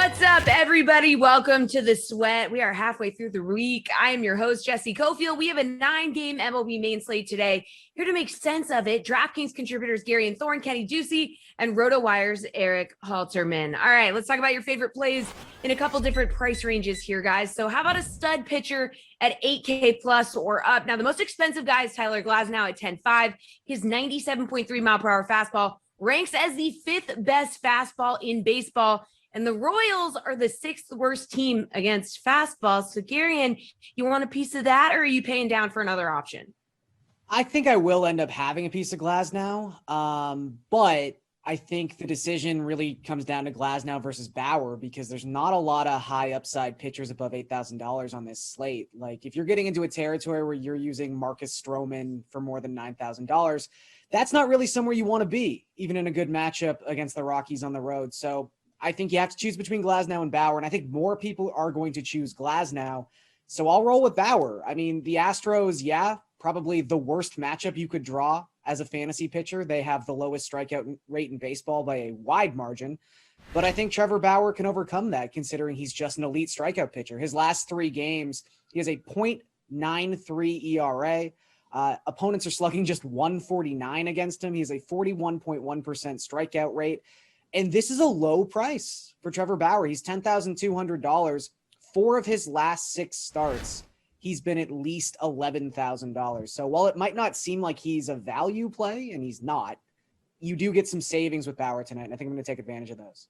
What's up, everybody? Welcome to The Sweat. We are halfway through the week. I am your host, Jesse Cofield. We have a 9-game MLB main slate today. Here to make sense of it, DraftKings contributors Garion Thorne, Ducey, and RotoWire's Erik Halterman. All right, let's talk about your favorite plays in a couple different price ranges here, guys. So how about a stud pitcher at 8K plus or up? Now, the most expensive guy is Tyler Glasnow at 10.5. His 97.3 mile per hour fastball ranks as the 5th best fastball in baseball. And the Royals are the 6th worst team against fastballs. So, Garion, you want a piece of that, or are you paying down for another option? I think I will end up having a piece of Glasnow, but I think the decision really comes down to Glasnow versus Bauer because there's not a lot of high upside pitchers above $8,000 on this slate. Like, if you're getting into a territory where you're using Marcus Stroman for more than $9,000, that's not really somewhere you want to be, even in a good matchup against the Rockies on the road. So I think you have to choose between Glasnow and Bauer, and I think more people are going to choose Glasnow. So I'll roll with Bauer. I mean, the Astros, probably the worst matchup you could draw as a fantasy pitcher. They have the lowest strikeout rate in baseball by a wide margin. But I think Trevor Bauer can overcome that, considering he's just an elite strikeout pitcher. His last 3 games, he has a .93 ERA. Opponents are slugging just 149 against him. He has a 41.1% strikeout rate. And this is a low price for Trevor Bauer. He's $10,200. 4 of his last 6 starts, he's been at least $11,000. So while it might not seem like he's a value play, and he's not, you do get some savings with Bauer tonight. And I think I'm going to take advantage of those.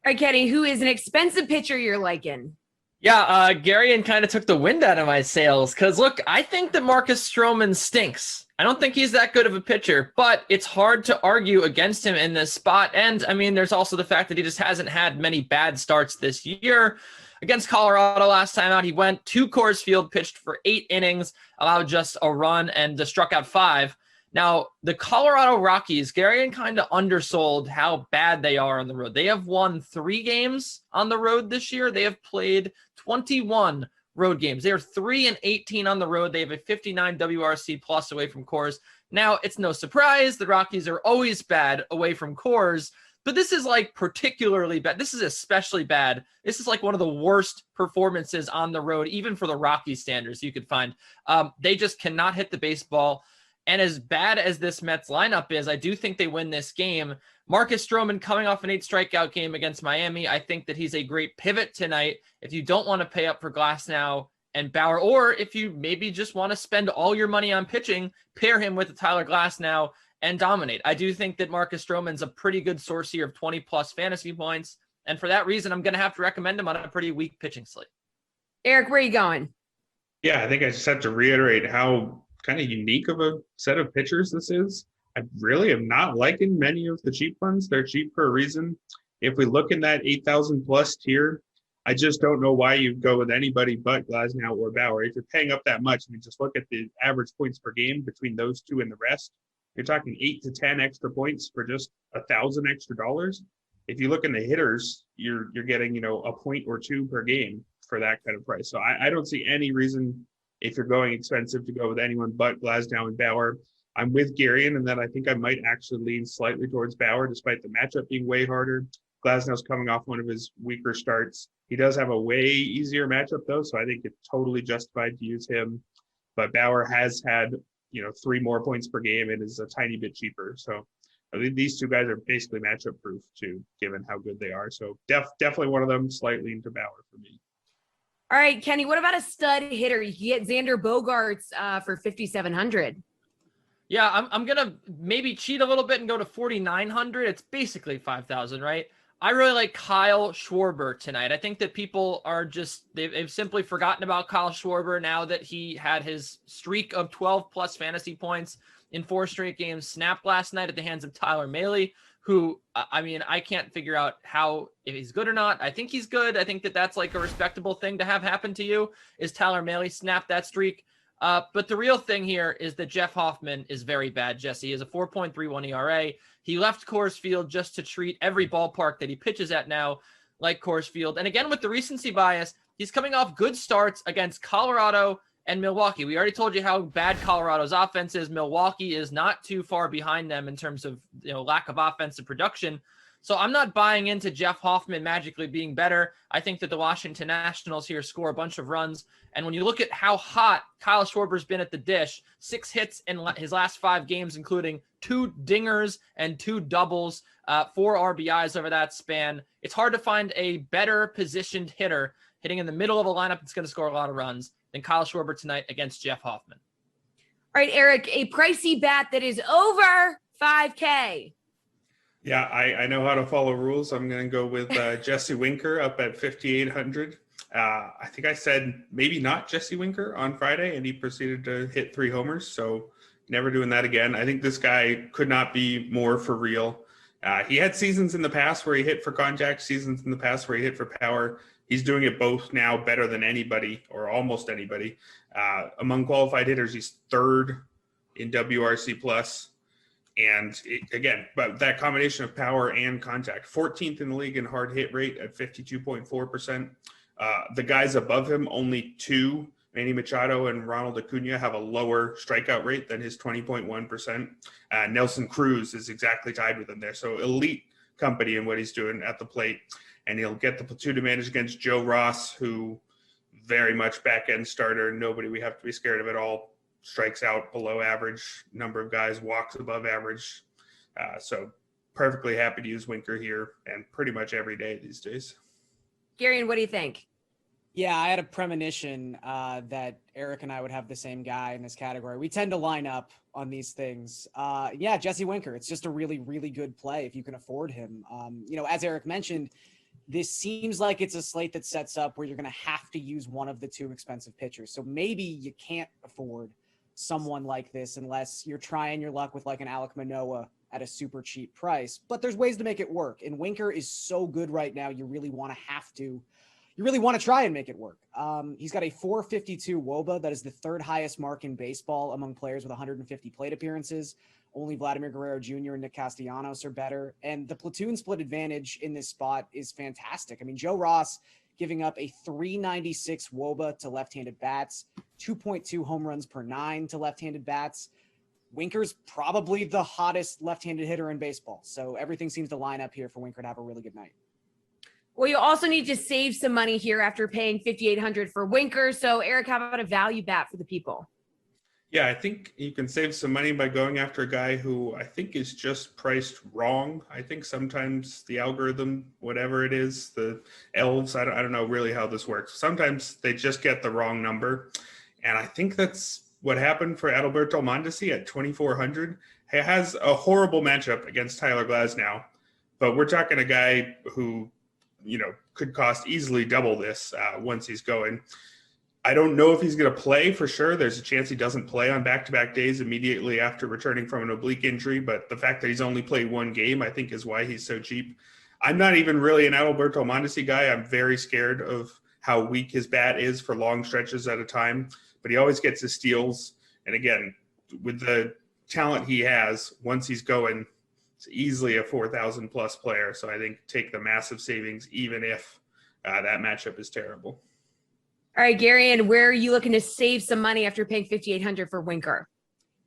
All right, Kenny, who is an expensive pitcher you're liking? Yeah, Garion kind of took the wind out of my sails because, look, I think that Marcus Stroman stinks. I don't think he's that good of a pitcher, but it's hard to argue against him in this spot. And, I mean, there's also the fact that he just hasn't had many bad starts this year. Against Colorado last time out, he went to Coors Field, pitched for 8 innings, allowed just a run, and struck out 5. Now, the Colorado Rockies, Garion kind of undersold how bad they are on the road. They have won 3 games on the road this year. They have played 21 road games. They are 3-18 on the road. They have a 59 WRC plus away from Coors. Now, it's no surprise the Rockies are always bad away from Coors, but this is like particularly bad. This is especially bad. This is like one of the worst performances on the road, even for the Rockies standards you could find. They just cannot hit the baseball. And as bad as this Mets lineup is, I do think they win this game. Marcus Stroman coming off an 8 strikeout game against Miami. I think that he's a great pivot tonight. If you don't want to pay up for Glasnow and Bauer, or if you maybe just want to spend all your money on pitching, pair him with Tyler Glasnow and dominate. I do think that Marcus Stroman's a pretty good source here of 20 plus fantasy points. And for that reason, I'm going to have to recommend him on a pretty weak pitching slate. Erik, where are you going? Yeah, I think I just have to reiterate how kind of unique of a set of pitchers this is. I really am not liking many of the cheap ones. They're cheap for a reason. If we look in that 8,000 plus tier, I just don't know why you'd go with anybody but Glasnow or Bauer. If you're paying up that much, I mean, just look at the average points per game between those two and the rest. You're talking 8 to 10 extra points for just $1,000 extra dollars. If you look in the hitters, you're getting, a point or 2 per game for that kind of price. So I don't see any reason, if you're going expensive, to go with anyone but Glasnow and Bauer. I'm with Garion, and then I think I might actually lean slightly towards Bauer, despite the matchup being way harder. Glasnow's coming off one of his weaker starts. He does have a way easier matchup, though, so I think it's totally justified to use him. But Bauer has had, 3 more points per game and is a tiny bit cheaper. So I think these 2 guys are basically matchup proof, too, given how good they are. So definitely one of them, slightly into Bauer for me. All right, Kenny, what about a stud hitter? You get Xander Bogaerts for $5,700. Yeah, I'm going to maybe cheat a little bit and go to 4,900. It's basically 5,000, right? I really like Kyle Schwarber tonight. I think that people are they've simply forgotten about Kyle Schwarber now that he had his streak of 12 plus fantasy points in 4 straight games snapped last night at the hands of Tyler Mahle, who, I can't figure out if he's good or not. I think he's good. I think that that's like a respectable thing to have happen to you, is Tyler Mahle snapped that streak. But the real thing here is that Jeff Hoffman is very bad, Jesse. He has a 4.31 ERA. He left Coors Field just to treat every ballpark that he pitches at now like Coors Field. And again, with the recency bias, he's coming off good starts against Colorado and Milwaukee. We already told you how bad Colorado's offense is. Milwaukee is not too far behind them in terms of lack of offensive production. So I'm not buying into Jeff Hoffman magically being better. I think that the Washington Nationals here score a bunch of runs. And when you look at how hot Kyle Schwarber's been at the dish, 6 hits in his last 5 games, including 2 dingers and 2 doubles, 4 RBIs over that span. It's hard to find a better positioned hitter hitting in the middle of a lineup that's going to score a lot of runs than Kyle Schwarber tonight against Jeff Hoffman. All right, Erik, a pricey bat that is over $5K. Yeah, I know how to follow rules. I'm going to go with Jesse Winker up at 5,800. I think I said maybe not Jesse Winker on Friday, and he proceeded to hit 3 homers. So never doing that again. I think this guy could not be more for real. He had seasons in the past where he hit for contact, seasons in the past where he hit for power. He's doing it both now better than anybody, or almost anybody. Among qualified hitters, he's 3rd in WRC plus. And again, but that combination of power and contact, 14th in the league in hard hit rate at 52.4%. The guys above him, only 2, Manny Machado and Ronald Acuna, have a lower strikeout rate than his 20.1%. Nelson Cruz is exactly tied with him there. So elite company in what he's doing at the plate. And he'll get the platoon advantage against Joe Ross, who very much back-end starter, nobody we have to be scared of at all. Strikes out below average, number of guys walks above average. So perfectly happy to use Winker here and pretty much every day these days. Garion, what do you think? Yeah, I had a premonition that Erik and I would have the same guy in this category. We tend to line up on these things. Yeah, Jesse Winker, it's just a really, really good play if you can afford him. As Erik mentioned, this seems like it's a slate that sets up where you're going to have to use one of the 2 expensive pitchers. So maybe you can't afford someone like this unless you're trying your luck with like an Alek Manoah at a super cheap price. But there's ways to make it work. And Winker is so good right now, you really want to try and make it work. He's got a 452 WOBA. That is the 3rd highest mark in baseball among players with 150 plate appearances. Only Vladimir Guerrero Jr. and Nick Castellanos are better. And the platoon split advantage in this spot is fantastic. I mean, Joe Ross giving up a 396 WOBA to left-handed bats, 2.2 home runs per 9 to left-handed bats. Winker's probably the hottest left-handed hitter in baseball. So everything seems to line up here for Winker to have a really good night. Well, you also need to save some money here after paying $5,800 for Winker. So Erik, how about a value bat for the people? Yeah, I think you can save some money by going after a guy who I think is just priced wrong. I think sometimes the algorithm, whatever it is, the elves, I don't know really how this works. Sometimes they just get the wrong number. And I think that's what happened for Adalberto Mondesi at 2,400. He has a horrible matchup against Tyler Glasnow, but we're talking a guy who, could cost easily double this once he's going. I don't know if he's going to play for sure. There's a chance he doesn't play on back-to-back days immediately after returning from an oblique injury, but the fact that he's only played 1 game, I think, is why he's so cheap. I'm not even really an Adalberto Mondesi guy. I'm very scared of how weak his bat is for long stretches at a time, but he always gets his steals. And again, with the talent he has, once he's going, it's easily a 4,000 plus player. So I think take the massive savings, even if that matchup is terrible. All right, Garion, where are you looking to save some money after paying $5,800 for Winker?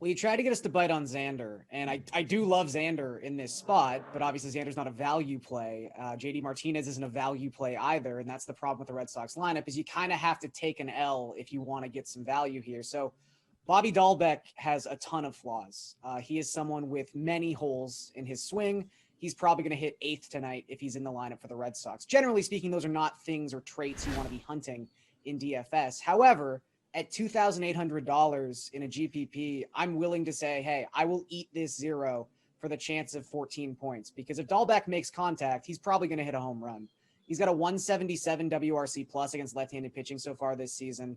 Well, you tried to get us to bite on Xander, and I do love Xander in this spot, but obviously Xander's not a value play. JD Martinez isn't a value play either, and that's the problem with the Red Sox lineup is you kind of have to take an L if you want to get some value here. So Bobby Dahlbeck has a ton of flaws. He is someone with many holes in his swing. He's probably going to hit 8th tonight if he's in the lineup for the Red Sox. Generally speaking, those are not things or traits you want to be hunting in DFS. However, at $2,800 in a GPP, I'm willing to say, hey, I will eat this 0 for the chance of 14 points. Because if Dahlbeck makes contact, he's probably going to hit a home run. He's got a 177 WRC plus against left-handed pitching so far this season.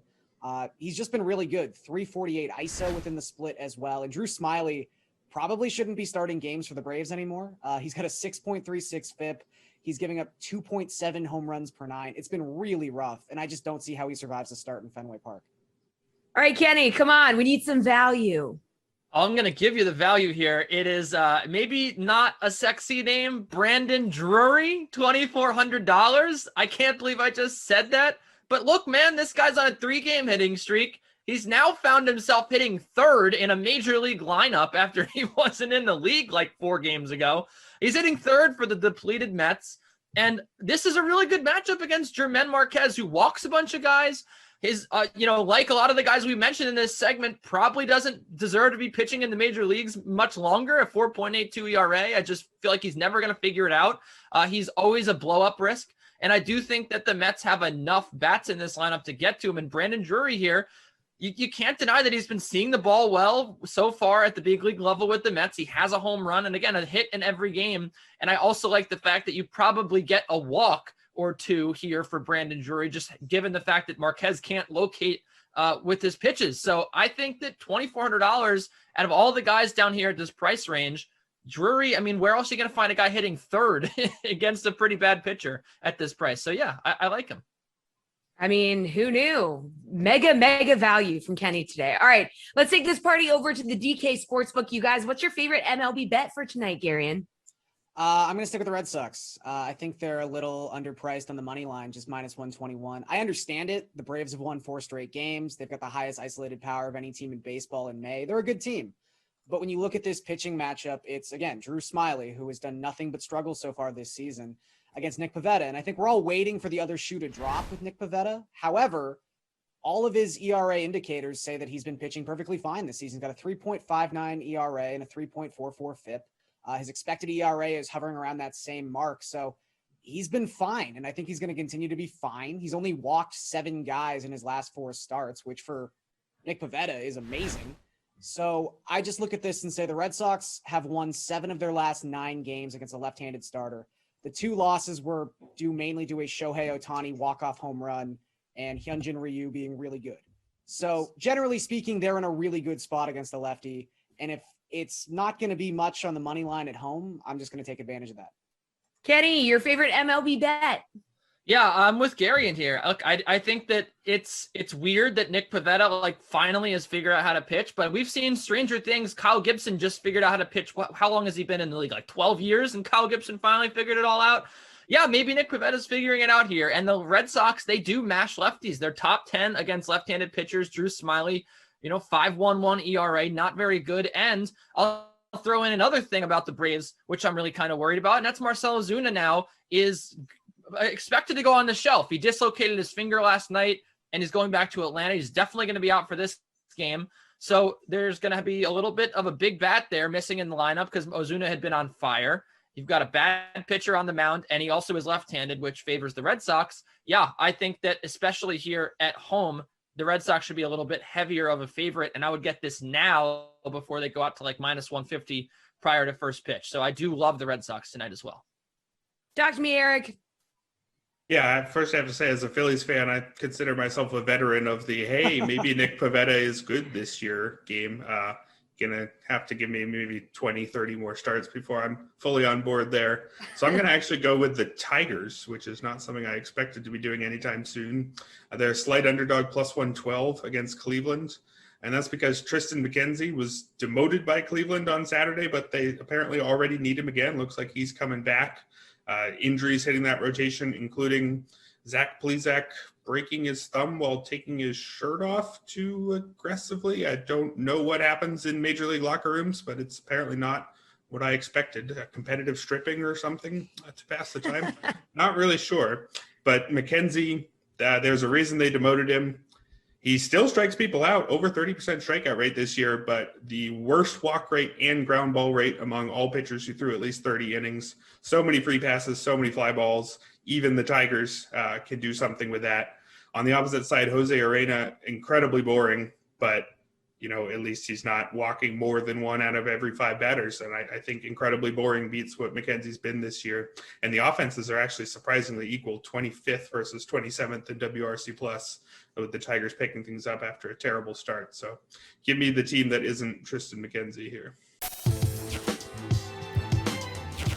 He's just been really good. 348 ISO within the split as well. And Drew Smyly probably shouldn't be starting games for the Braves anymore. He's got a 6.36 FIP. He's giving up 2.7 home runs per 9. It's been really rough, and I just don't see how he survives a start in Fenway Park. All right, Kenny, come on. We need some value. I'm going to give you the value here. It is maybe not a sexy name, Brandon Drury, $2,400. I can't believe I just said that. But look, man, this guy's on a 3-game hitting streak. He's now found himself hitting third in a major league lineup after he wasn't in the league like 4 games ago. He's hitting third for the depleted Mets. And this is a really good matchup against German Marquez, who walks a bunch of guys. His, like a lot of the guys we mentioned in this segment, probably doesn't deserve to be pitching in the major leagues much longer. A 4.82 ERA. I just feel like he's never going to figure it out. He's always a blow-up risk. And I do think that the Mets have enough bats in this lineup to get to him. And Brandon Drury here, you can't deny that he's been seeing the ball well so far at the big league level with the Mets. He has a home run and, again, a hit in every game. And I also like the fact that you probably get a walk or 2 here for Brandon Drury, just given the fact that Marquez can't locate with his pitches. So I think that $2,400 out of all the guys down here at this price range, Drury, I mean, where else are you going to find a guy hitting third against a pretty bad pitcher at this price? So yeah, I like him. I mean, who knew? Mega value from Kenny today. All right, let's take this party over to the DK Sportsbook. You guys, what's your favorite MLB bet for tonight, Garion? I'm going to stick with the Red Sox. I think they're a little underpriced on the money line, just -121. I understand it. The Braves have won 4 straight games. They've got the highest isolated power of any team in baseball in May. They're a good team. But when you look at this pitching matchup, it's, again, Drew Smyly, who has done nothing but struggle so far this season, against Nick Pivetta. And I think we're all waiting for the other shoe to drop with Nick Pivetta. However, all of his ERA indicators say that he's been pitching perfectly fine this season. He's got a 3.59 ERA and a 3.44 FIP. His expected ERA is hovering around that same mark. So he's been fine. And I think he's going to continue to be fine. He's only walked 7 guys in his last 4 starts, which for Nick Pivetta is amazing. So I just look at this and say the Red Sox have won 7 of their last 9 games against a left-handed starter. The 2 losses were due mainly to a Shohei Ohtani walk-off home run and Hyunjin Ryu being really good. So generally speaking, they're in a really good spot against the lefty. And if it's not going to be much on the money line at home, I'm just going to take advantage of that. Kenny, your favorite MLB bet? Yeah, I'm with Gary in here. Look, I think that it's weird that Nick Pivetta finally has figured out how to pitch, but we've seen stranger things. Kyle Gibson just figured out how to pitch. How long has he been in the league? 12 years, and Kyle Gibson finally figured it all out. Yeah, maybe Nick Pivetta's figuring it out here. And the Red Sox, they do mash lefties. They're top 10 against left-handed pitchers. Drew Smyly, 5.11 ERA, not very good. And I'll throw in another thing about the Braves, which I'm really kind of worried about, and that's Marcell Ozuna now is expected to go on the shelf. He dislocated his finger last night and he's going back to Atlanta. He's definitely going to be out for this game. So there's going to be a little bit of a big bat there missing in the lineup because Ozuna had been on fire. You've got a bad pitcher on the mound, and he also is left-handed, which favors the Red Sox. Yeah, I think that especially here at home, the Red Sox should be a little bit heavier of a favorite, and I would get this now before they go out to -150 prior to first pitch. So I do love the Red Sox tonight as well. Talk to me, Erik. Yeah, first I have to say, as a Phillies fan, I consider myself a veteran of the, hey, maybe Nick Pivetta is good this year game. Gonna have to give me maybe 20, 30 more starts before I'm fully on board there. So I'm gonna actually go with the Tigers, which is not something I expected to be doing anytime soon. They're a slight underdog +112 against Cleveland. And that's because Tristan McKenzie was demoted by Cleveland on Saturday, but they apparently already need him again. Looks like he's coming back. Injuries hitting that rotation, including Zach Plesac breaking his thumb while taking his shirt off too aggressively. I don't know what happens in major league locker rooms, but it's apparently not what I expected. Competitive stripping or something to pass the time. Not really sure. But McKenzie, there's a reason they demoted him. He still strikes people out, over 30% strikeout rate this year, but the worst walk rate and ground ball rate among all pitchers who threw at least 30 innings. So many free passes, so many fly balls. Even the Tigers can do something with that. On the opposite side, Jose Arena, incredibly boring, but at least he's not walking more than 1 out of every 5 batters. And I think incredibly boring beats what McKenzie's been this year. And the offenses are actually surprisingly equal, 25th versus 27th in WRC plus, with the Tigers picking things up after a terrible start. So give me the team that isn't Tristan McKenzie here.